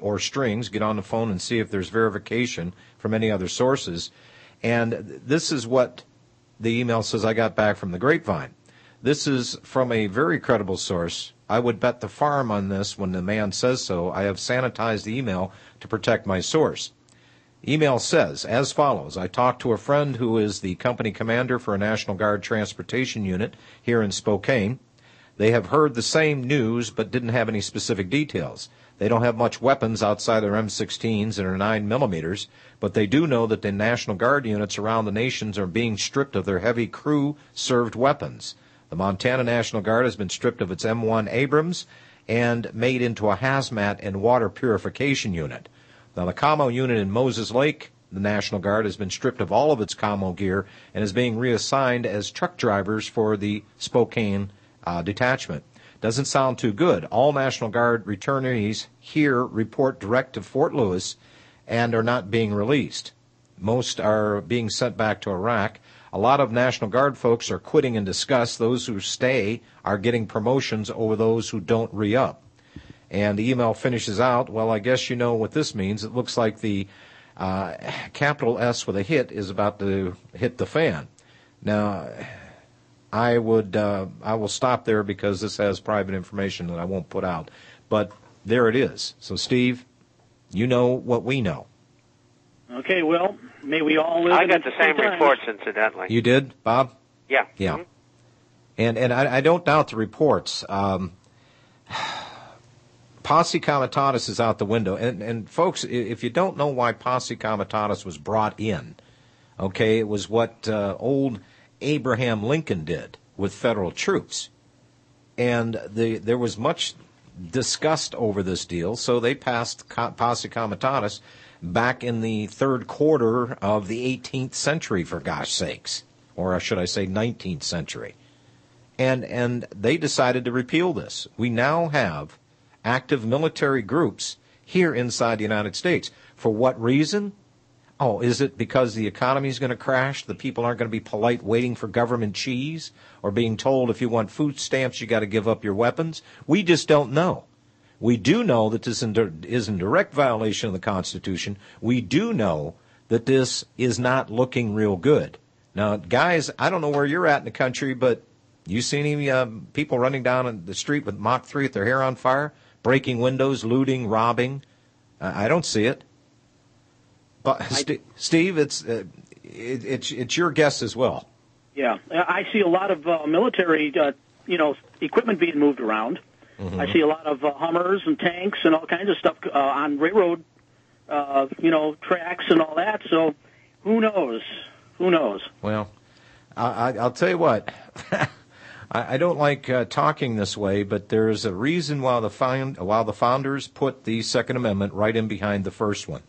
or strings, get on the phone and see if there's verification from any other sources. And this is what the email says I got back from the grapevine. This is from a very credible source. I would bet the farm on this when the man says so. I have sanitized the email to protect my source. Email says as follows. I talked to a friend who is the company commander for a National Guard transportation unit here in Spokane. They have heard the same news but didn't have any specific details. They don't have much weapons outside their M16s and their 9mm, but they do know that the National Guard units around the nations are being stripped of their heavy crew-served weapons. The Montana National Guard has been stripped of its M1 Abrams and made into a hazmat and water purification unit. Now, the Camo unit in Moses Lake, the National Guard, has been stripped of all of its Camo gear and is being reassigned as truck drivers for the Spokane detachment. Doesn't sound too good. All National Guard returnees here report direct to Fort Lewis and are not being released. Most are being sent back to Iraq. A lot of National Guard folks are quitting in disgust. Those who stay are getting promotions over those who don't re-up. And the email finishes out, well, I guess you know what this means. It looks like the capital S with a hit is about to hit the fan. Now, I will stop there because this has private information that I won't put out. But there it is. So, Steve, you know what we know. Okay, well, may we all live. I got the same reports, incidentally. You did, Bob? Yeah. Yeah. Mm-hmm. And I don't doubt the reports. Posse Comitatus is out the window. And folks, if you don't know why Posse Comitatus was brought in, okay, it was what old Abraham Lincoln did with federal troops. And there was much disgust over this deal, so they passed Posse Comitatus back in the third quarter of the 18th century, for gosh sakes, or should I say 19th century. And they decided to repeal this. We now have active military groups here inside the United States. For what reason? Oh, is it because the economy is going to crash? The people aren't going to be polite waiting for government cheese or being told if you want food stamps, you got to give up your weapons? We just don't know. We do know that this is in direct violation of the Constitution. We do know that this is not looking real good. Now, guys, I don't know where you're at in the country, but you see any people running down the street with Mach 3 with their hair on fire, breaking windows, looting, robbing? I don't see it. But Steve, it's your guess as well. Yeah, I see a lot of military, equipment being moved around. Mm-hmm. I see a lot of Hummers and tanks and all kinds of stuff on railroad, tracks and all that. So, who knows? Who knows? Well, I'll tell you what. I don't like talking this way, but there is a reason why the founders put the Second Amendment right in behind the first one.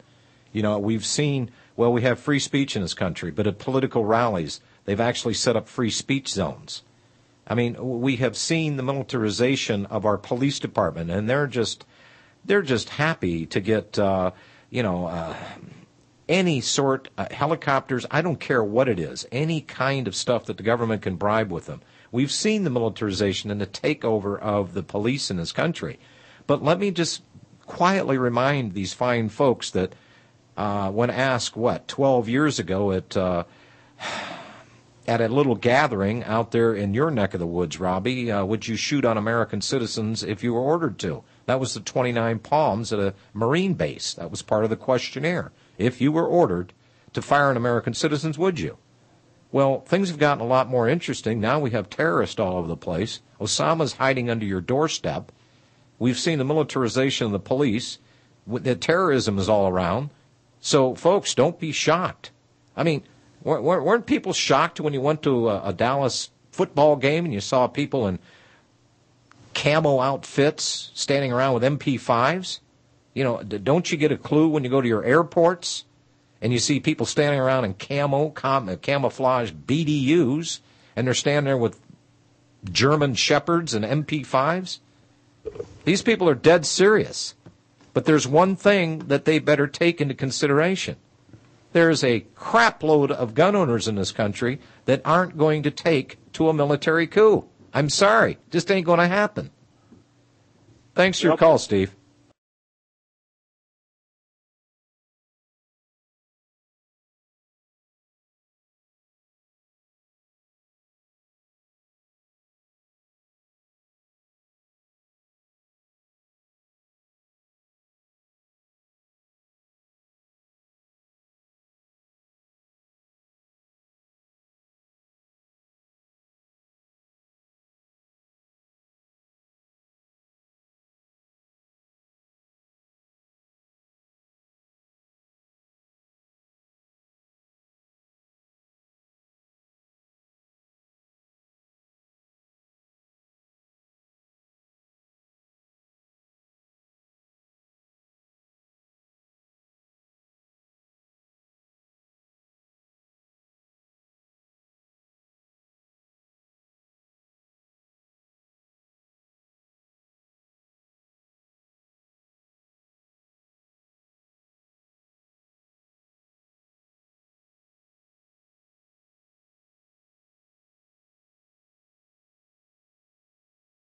You know, we've seen, we have free speech in this country, but at political rallies, they've actually set up free speech zones. I mean, we have seen the militarization of our police department, and they're just happy to get, any sort helicopters. I don't care what it is, any kind of stuff that the government can bribe with them. We've seen the militarization and the takeover of the police in this country. But let me just quietly remind these fine folks that when asked, 12 years ago at a little gathering out there in your neck of the woods, Robbie, would you shoot on American citizens if you were ordered to? That was the 29 Palms at a Marine base. That was part of the questionnaire. If you were ordered to fire on American citizens, would you? Well, things have gotten a lot more interesting. Now we have terrorists all over the place. Osama's hiding under your doorstep. We've seen the militarization of the police. The terrorism is all around. So, folks, don't be shocked. I mean, weren't people shocked when you went to a Dallas football game and you saw people in camo outfits standing around with MP5s? You know, don't you get a clue when you go to your airports and you see people standing around in camouflage BDUs, and they're standing there with German Shepherds and MP5s? These people are dead serious. But there's one thing that they better take into consideration. There's a crap load of gun owners in this country that aren't going to take to a military coup. I'm sorry. Just ain't going to happen. Thanks for your call, Steve.